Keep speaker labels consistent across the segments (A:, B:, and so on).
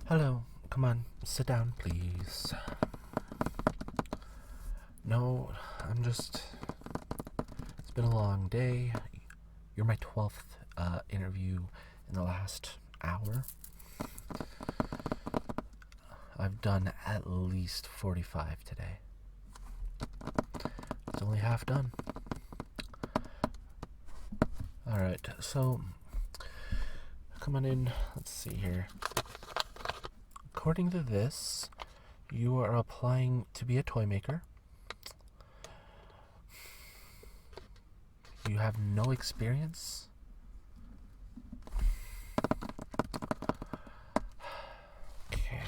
A: Hello, come on, sit down, please. No, it's been a long day. You're my 12th interview in the last hour. I've done at least 45 today. It's only half done. Alright, so come on in. Let's see here. According to this, you are applying to be a toy maker. You have no experience. Okay.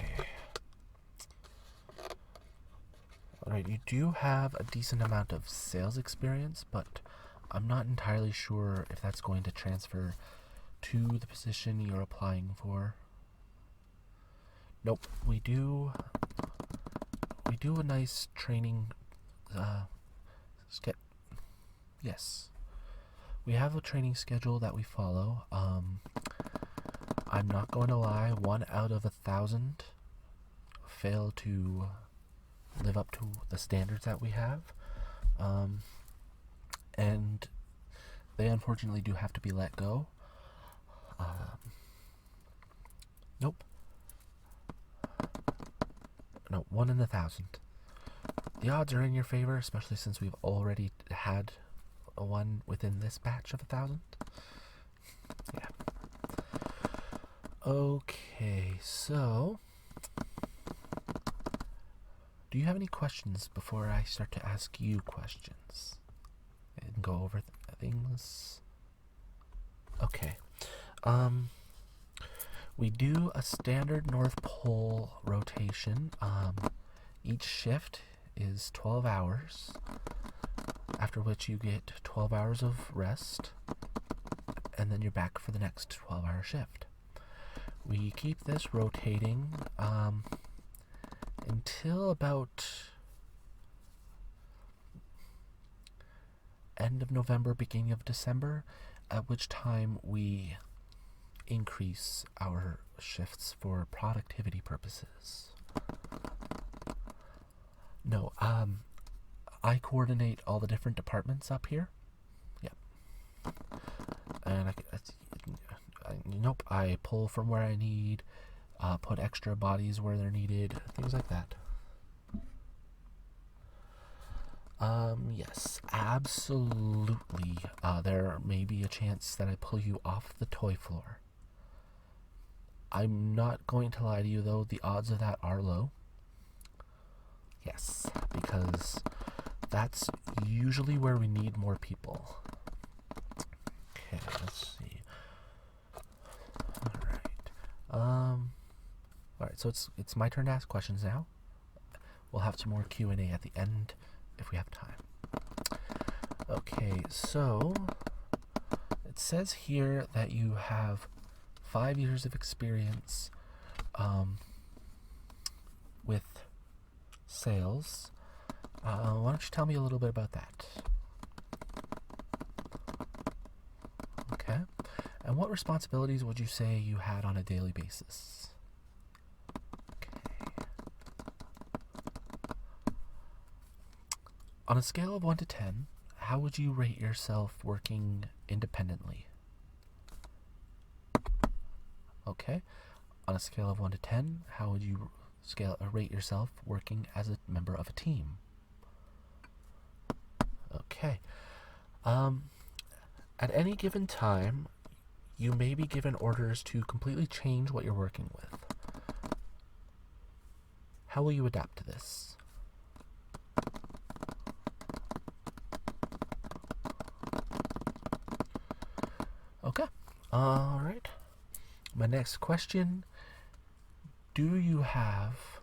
A: Alright, you do have a decent amount of sales experience, but I'm not entirely sure if that's going to transfer to the position you're applying for. Nope, we do a nice training yes. We have a training schedule that we follow. I'm not going to lie, 1 out of 1,000 fail to live up to the standards that we have. And they unfortunately do have to be let go. Nope. No, 1 in 1,000. The odds are in your favor, especially since we've already had a one within this batch of 1,000. Yeah. Okay, so do you have any questions before I start to ask you questions and go over things? Okay. We do a standard North Pole rotation. Each shift is 12 hours, after which you get 12 hours of rest, and then you're back for the next 12-hour shift. We keep this rotating until about end of November, beginning of December, at which time we increase our shifts for productivity purposes. No, I coordinate all the different departments up here. Yep. And I pull from where I need, put extra bodies where they're needed, things like that. Yes, absolutely. There may be a chance that I pull you off the toy floor. I'm not going to lie to you, though, the odds of that are low. Yes, because that's usually where we need more people. Okay, let's see. Alright, so it's my turn to ask questions now. We'll have some more Q&A at the end if we have time. Okay, so it says here that you have 5 years of experience with sales. Why don't you tell me a little bit about that? Okay. And what responsibilities would you say you had on a daily basis? Okay. On a scale of 1 to 10, how would you rate yourself working independently? Okay. On a scale of 1 to 10, how would you rate yourself working as a member of a team? Okay. At any given time, you may be given orders to completely change what you're working with. How will you adapt to this? Okay. All right. My next question, do you have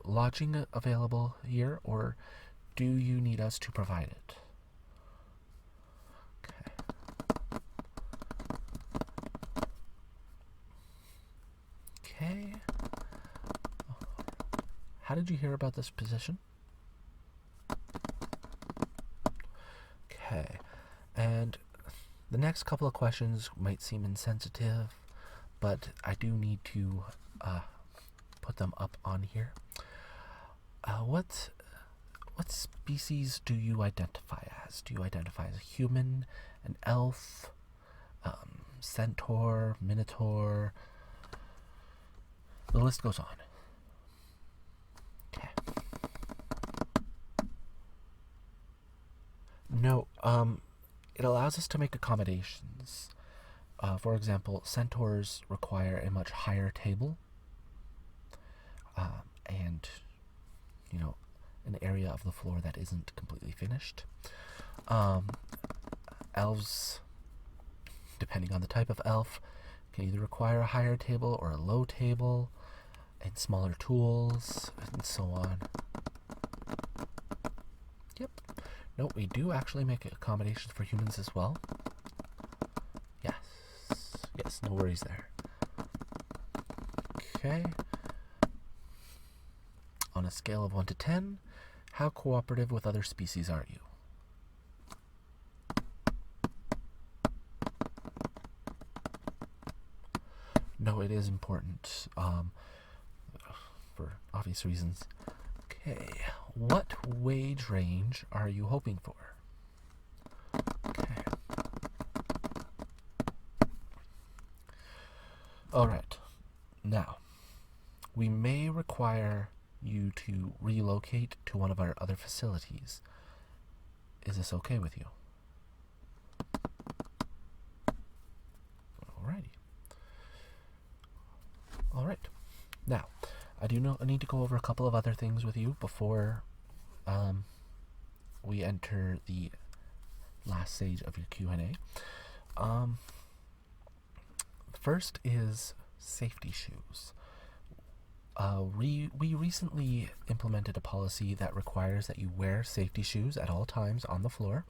A: lodging available here, or do you need us to provide it? Okay. How did you hear about this position? Okay. And the next couple of questions might seem insensitive, but I do need to put them up on here. What species do you identify as? Do you identify as a human, an elf, centaur, minotaur? The list goes on. Okay. No, it allows us to make accommodations. For example, centaurs require a much higher table, and, an area of the floor that isn't completely finished. Elves, depending on the type of elf, can either require a higher table or a low table, and smaller tools, and so on. Yep. No, we do actually make accommodations for humans as well. Yes, no worries there. Okay. On a scale of 1 to 10, how cooperative with other species are you? No, it is important, for obvious reasons. Okay, what wage range are you hoping for? Okay. Alright, now, we may require you to relocate to one of our other facilities. Is this okay with you? Alright. Now, I need to go over a couple of other things with you before we enter the last stage of your Q&A. First is safety shoes. We recently implemented a policy that requires that you wear safety shoes at all times on the floor.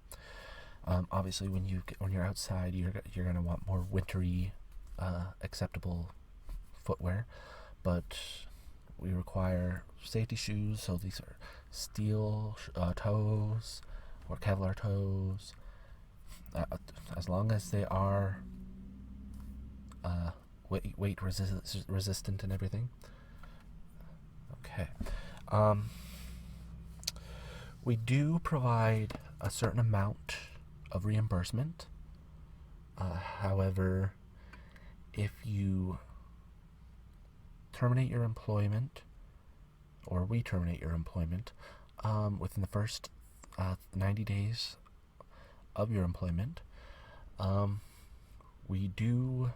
A: Obviously, when you're outside, you're gonna want more wintry, acceptable footwear, but we require safety shoes. So these are steel toes or Kevlar toes, as long as they are weight resistant and everything. Okay. We do provide a certain amount of reimbursement. However, if you terminate your employment, or we terminate your employment, within the first 90 days of your employment, we do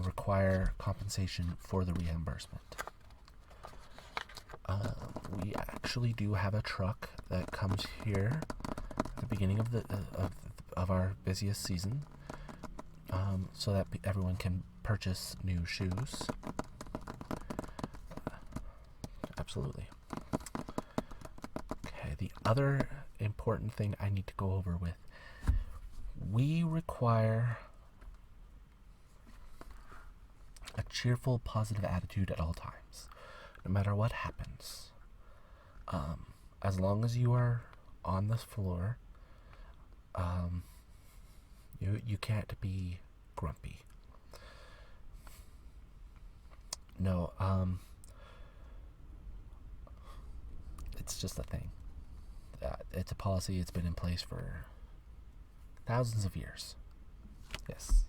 A: require compensation for the reimbursement. We actually do have a truck that comes here at the beginning of our busiest season, so that everyone can purchase new shoes. Absolutely. Okay, the other important thing I need to go over with, we require a cheerful, positive attitude at all times, no matter what happens. As long as you are on this floor, you can't be grumpy. No, it's just a thing. It's a policy. It's been in place for thousands of years. Yes.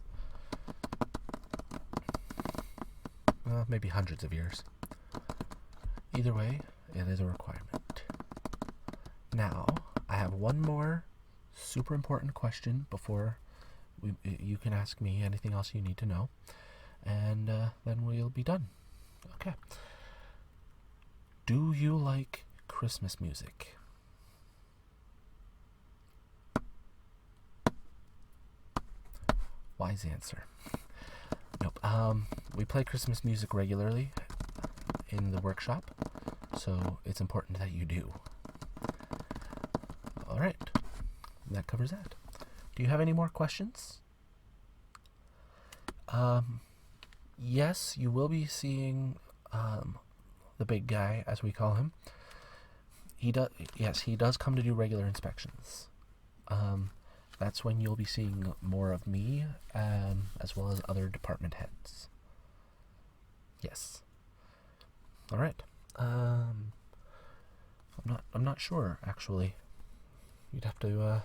A: Maybe hundreds of years. Either way, it is a requirement. Now, I have one more super important question before you can ask me anything else you need to know, and then we'll be done. Okay. Do you like Christmas music? Wise answer. Nope. We play Christmas music regularly in the workshop, so it's important that you do. Alright. That covers that. Do you have any more questions? Yes, you will be seeing the big guy, as we call him. He does come to do regular inspections. that's when you'll be seeing more of me, as well as other department heads. Yes. All right. I'm not sure actually. You'd have to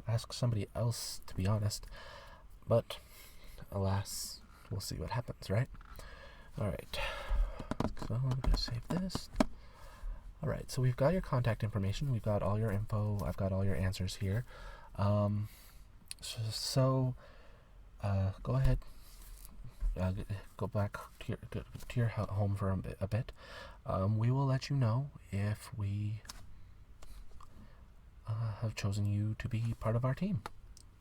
A: ask somebody else, to be honest. But alas, we'll see what happens, right? All right. So I'm gonna save this. All right. So we've got your contact information. We've got all your info. I've got all your answers here. So go ahead. Go back to your home for a bit. We will let you know if we have chosen you to be part of our team.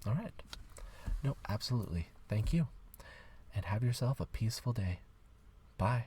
A: All right. No, absolutely. Thank you. And have yourself a peaceful day. Bye.